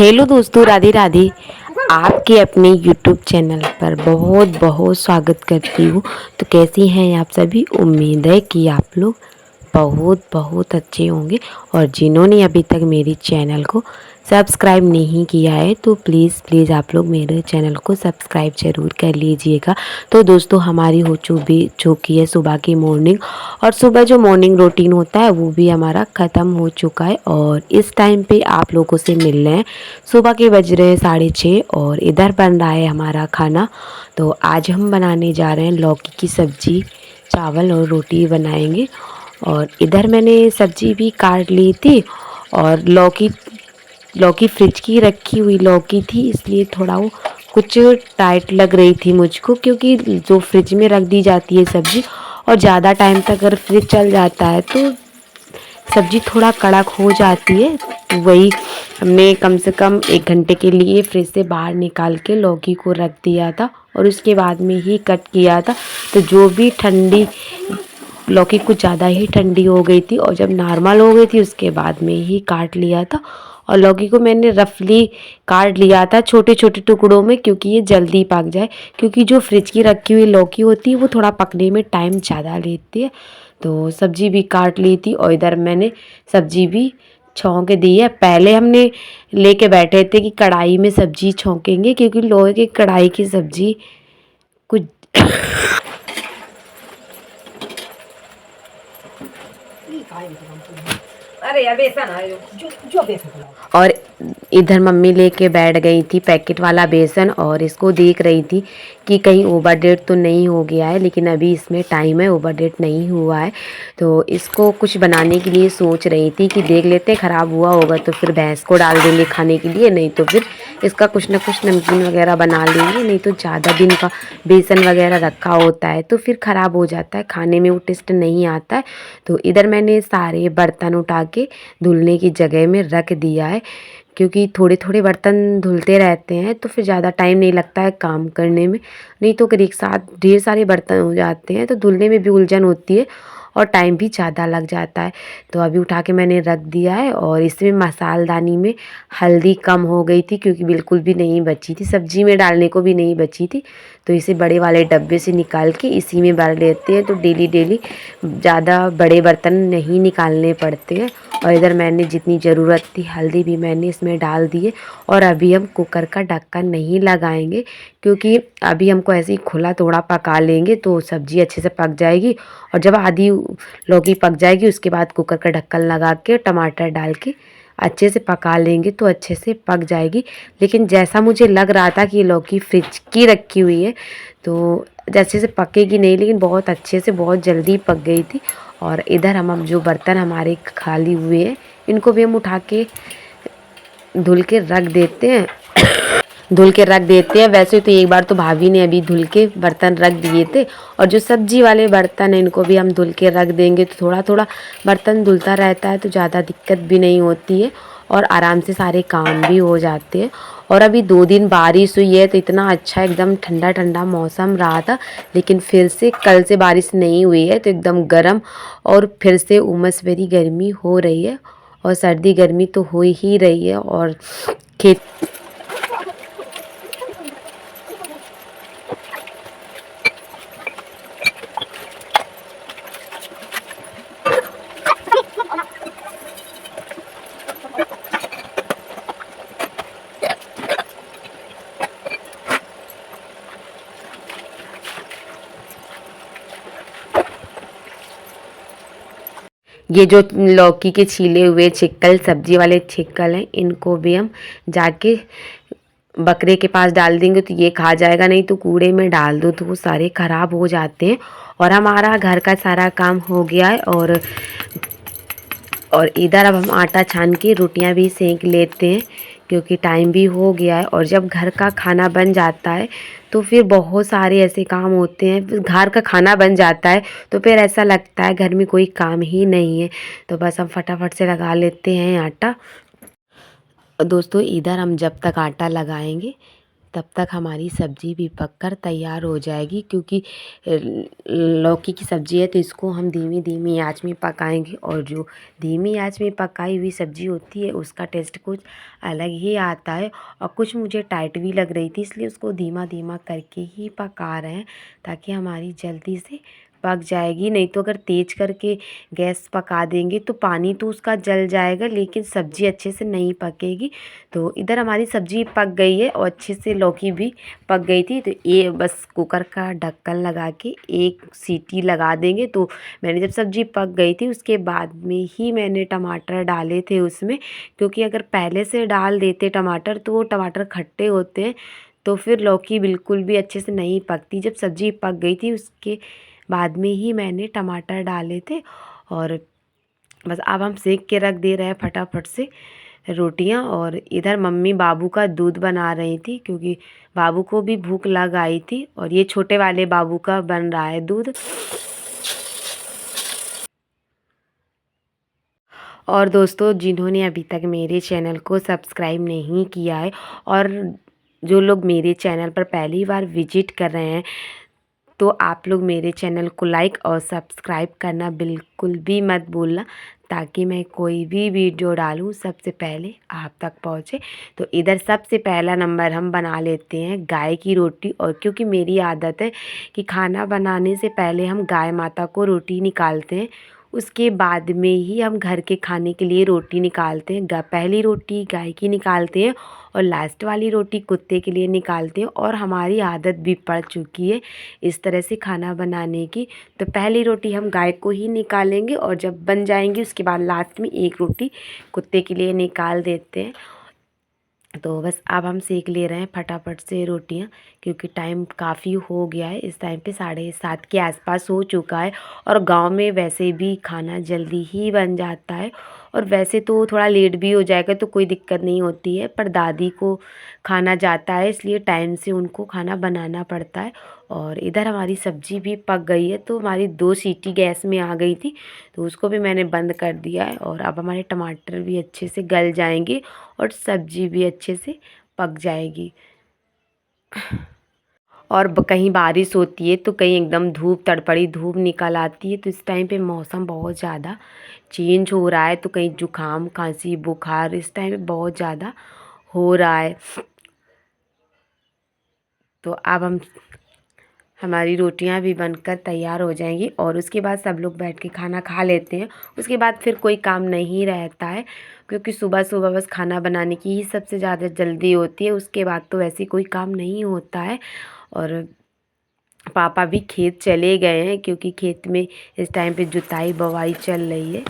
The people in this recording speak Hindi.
हेलो दोस्तों, राधे राधे। आपके अपने यूट्यूब चैनल पर बहुत बहुत स्वागत करती हूँ। तो कैसी हैं आप सभी? उम्मीद है कि आप लोग बहुत बहुत अच्छे होंगे। और जिन्होंने अभी तक मेरे चैनल को सब्सक्राइब नहीं किया है तो प्लीज़ प्लीज़ आप लोग मेरे चैनल को सब्सक्राइब ज़रूर कर लीजिएगा। तो दोस्तों, हमारी हो चुकी है सुबह की मॉर्निंग, और सुबह जो मॉर्निंग रूटीन होता है वो भी हमारा ख़त्म हो चुका है। और इस टाइम पे आप लोगों से मिल रहे हैं। सुबह के बज रहे हैं 6:30 और इधर बन रहा है हमारा खाना। तो आज हम बनाने जा रहे हैं लौकी की सब्ज़ी, चावल और रोटी बनाएंगे। और इधर मैंने सब्ज़ी भी काट ली थी। और लौकी लौकी फ्रिज की रखी हुई लौकी थी, इसलिए थोड़ा वो कुछ टाइट लग रही थी मुझको, क्योंकि जो फ्रिज में रख दी जाती है सब्ज़ी और ज़्यादा टाइम तक अगर फ्रिज चल जाता है तो सब्ज़ी थोड़ा कड़क हो जाती है। तो वही हमने कम से कम 1 घंटे के लिए फ्रिज से बाहर निकाल के लौकी को रख दिया था और उसके बाद में ही कट किया था। तो जो भी ठंडी लौकी कुछ ज़्यादा ही ठंडी हो गई थी और जब नॉर्मल हो गई थी उसके बाद में ही काट लिया था। और लौकी को मैंने रफली काट लिया था छोटे छोटे टुकड़ों में, क्योंकि ये जल्दी पक जाए। क्योंकि जो फ्रिज की रखी हुई लौकी होती है वो थोड़ा पकने में टाइम ज़्यादा लेती है। तो सब्ज़ी भी काट ली थी और इधर मैंने सब्ज़ी भी छौंक दी है। पहले हमने लेके बैठे थे कि कढ़ाई में सब्ज़ी छौंकेंगे, क्योंकि लोहे की कढ़ाई की सब्ज़ी कुछ अरे यार बेसन आयो जो बेसन। और इधर मम्मी लेके बैठ गई थी पैकेट वाला बेसन और इसको देख रही थी कि कहीं ओवर डेट तो नहीं हो गया है। लेकिन अभी इसमें टाइम है, ओवर डेट नहीं हुआ है। तो इसको कुछ बनाने के लिए सोच रही थी कि देख लेते, ख़राब हुआ होगा तो फिर भैंस को डाल देंगे खाने के लिए, नहीं तो फिर इसका कुछ ना कुछ नमकीन वगैरह बना लेंगे। नहीं तो ज़्यादा दिन का बेसन वगैरह रखा होता है तो फिर ख़राब हो जाता है, खाने में वो टेस्ट नहीं आता है। तो इधर मैंने सारे बर्तन उठा के धुलने की जगह में रख दिया है, क्योंकि थोड़े थोड़े बर्तन धुलते रहते हैं तो फिर ज़्यादा टाइम नहीं लगता है काम करने में। नहीं तो अगर एक साथ ढेर सारे बर्तन हो जाते हैं तो धुलने में भी उलझन होती है और टाइम भी ज़्यादा लग जाता है। तो अभी उठा के मैंने रख दिया है। और इसमें मसालदानी में हल्दी कम हो गई थी, क्योंकि बिल्कुल भी नहीं बची थी, सब्जी में डालने को भी नहीं बची थी। तो इसे बड़े वाले डब्बे से निकाल के इसी में भर लेते हैं, तो डेली डेली ज़्यादा बड़े बर्तन नहीं निकालने पड़ते हैं। और इधर मैंने जितनी ज़रूरत थी हल्दी भी मैंने इसमें डाल दी है। और अभी हम कुकर का ढक्कन नहीं लगाएंगे, क्योंकि अभी हमको ऐसे ही खुला थोड़ा पका लेंगे तो सब्ज़ी अच्छे से पक जाएगी। और जब आधी लौकी पक जाएगी उसके बाद कुकर का ढक्कन लगा के टमाटर डाल के अच्छे से पका लेंगे तो अच्छे से पक जाएगी। लेकिन जैसा मुझे लग रहा था कि ये लौकी फ्रिज की रखी हुई है तो जैसे से पकेगी नहीं, लेकिन बहुत अच्छे से बहुत जल्दी पक गई थी। और इधर हम जो बर्तन हमारे खाली हुए हैं इनको भी हम उठा के धुल के रख देते हैं वैसे तो एक बार तो भाभी ने अभी धुल के बर्तन रख दिए थे। और जो सब्जी वाले बर्तन हैं इनको भी हम धुल के रख देंगे, तो थोड़ा थोड़ा बर्तन धुलता रहता है तो ज़्यादा दिक्कत भी नहीं होती है और आराम से सारे काम भी हो जाते हैं। और अभी 2 दिन बारिश हुई है तो इतना अच्छा एकदम ठंडा ठंडा मौसम रहा था। लेकिन फिर से कल से बारिश नहीं हुई है तो एकदम गर्म और फिर से उमस भरी गर्मी हो रही है। और सर्दी गर्मी तो हो ही रही है। और खेत ये जो लौकी के छीले हुए छिक्कल सब्जी वाले छिक्कल हैं इनको भी हम जाके बकरे के पास डाल देंगे तो ये खा जाएगा, नहीं तो कूड़े में डाल दो तो वो सारे ख़राब हो जाते हैं। और हमारा घर का सारा काम हो गया है। और इधर अब हम आटा छान के रोटियां भी सेंक लेते हैं, क्योंकि टाइम भी हो गया है। और जब घर का खाना बन जाता है तो फिर बहुत सारे ऐसे काम होते हैं, घर का खाना बन जाता है तो फिर ऐसा लगता है घर में कोई काम ही नहीं है। तो बस हम फटाफट से लगा लेते हैं आटा। दोस्तों, इधर हम जब तक आटा लगाएंगे तब तक हमारी सब्ज़ी भी पककर तैयार हो जाएगी। क्योंकि लौकी की सब्ज़ी है तो इसको हम धीमी धीमी आंच में पकाएंगे, और जो धीमी आंच में पकाई हुई सब्ज़ी होती है उसका टेस्ट कुछ अलग ही आता है। और कुछ मुझे टाइट भी लग रही थी, इसलिए उसको धीमा धीमा करके ही पका रहे हैं ताकि हमारी जल्दी से पक जाएगी। नहीं तो अगर तेज़ करके गैस पका देंगे तो पानी तो उसका जल जाएगा, लेकिन सब्ज़ी अच्छे से नहीं पकेगी। तो इधर हमारी सब्ज़ी पक गई है और अच्छे से लौकी भी पक गई थी। तो ये बस कुकर का ढक्कन लगा के एक सीटी लगा देंगे। तो मैंने जब सब्ज़ी पक गई थी उसके बाद में ही मैंने टमाटर डाले थे उसमें, क्योंकि अगर पहले से डाल देते टमाटर तो वो टमाटर खट्टे होते हैं, तो फिर लौकी बिल्कुल भी अच्छे से नहीं पकती। जब सब्ज़ी पक गई थी उसके बाद में ही मैंने टमाटर डाले थे। और बस अब हम सेक के रख दे रहे हैं फटाफट से रोटियां। और इधर मम्मी बाबू का दूध बना रही थी, क्योंकि बाबू को भी भूख लग आई थी। और ये छोटे वाले बाबू का बन रहा है दूध। और दोस्तों, जिन्होंने अभी तक मेरे चैनल को सब्सक्राइब नहीं किया है, और जो लोग मेरे चैनल पर पहली बार विजिट कर रहे हैं, तो आप लोग मेरे चैनल को लाइक और सब्सक्राइब करना बिल्कुल भी मत भूलना, ताकि मैं कोई भी वीडियो डालूँ सबसे पहले आप तक पहुँचे। तो इधर सबसे पहला नंबर हम बना लेते हैं गाय की रोटी। और क्योंकि मेरी आदत है कि खाना बनाने से पहले हम गाय माता को रोटी निकालते हैं, उसके बाद में ही हम घर के खाने के लिए रोटी निकालते हैं। पहली रोटी गाय की निकालते हैं और लास्ट वाली रोटी कुत्ते के लिए निकालते हैं। और हमारी आदत भी पड़ चुकी है इस तरह से खाना बनाने की। तो पहली रोटी हम गाय को ही निकालेंगे, और जब बन जाएंगी उसके बाद लास्ट में एक रोटी कुत्ते के लिए निकाल देते हैं। तो बस अब हम सेक ले रहे हैं फटाफट से रोटियां, क्योंकि टाइम काफ़ी हो गया है। इस टाइम पे 7:30 के आसपास हो चुका है। और गांव में वैसे भी खाना जल्दी ही बन जाता है, और वैसे तो थोड़ा लेट भी हो जाएगा तो कोई दिक्कत नहीं होती है, पर दादी को खाना जाता है इसलिए टाइम से उनको खाना बनाना पड़ता है। और इधर हमारी सब्ज़ी भी पक गई है, तो हमारी 2 सीटी गैस में आ गई थी, तो उसको भी मैंने बंद कर दिया है। और अब हमारे टमाटर भी अच्छे से गल जाएंगे और सब्ज़ी भी अच्छे से पक जाएगी। और कहीं बारिश होती है तो कहीं एकदम धूप, तड़पड़ी धूप निकल आती है। तो इस टाइम पे मौसम बहुत ज़्यादा चेंज हो रहा है, तो कहीं जुकाम, खांसी, बुखार इस टाइम पे बहुत ज़्यादा हो रहा है। तो अब हमारी रोटियां भी बनकर तैयार हो जाएंगी, और उसके बाद सब लोग बैठ के खाना खा लेते हैं। उसके बाद फिर कोई काम नहीं रहता है, क्योंकि सुबह सुबह बस खाना बनाने की ही सबसे ज़्यादा जल्दी होती है। उसके बाद तो वैसे कोई काम नहीं होता है। और पापा भी खेत चले गए हैं, क्योंकि खेत में इस टाइम पे जुताई बुवाई चल रही है।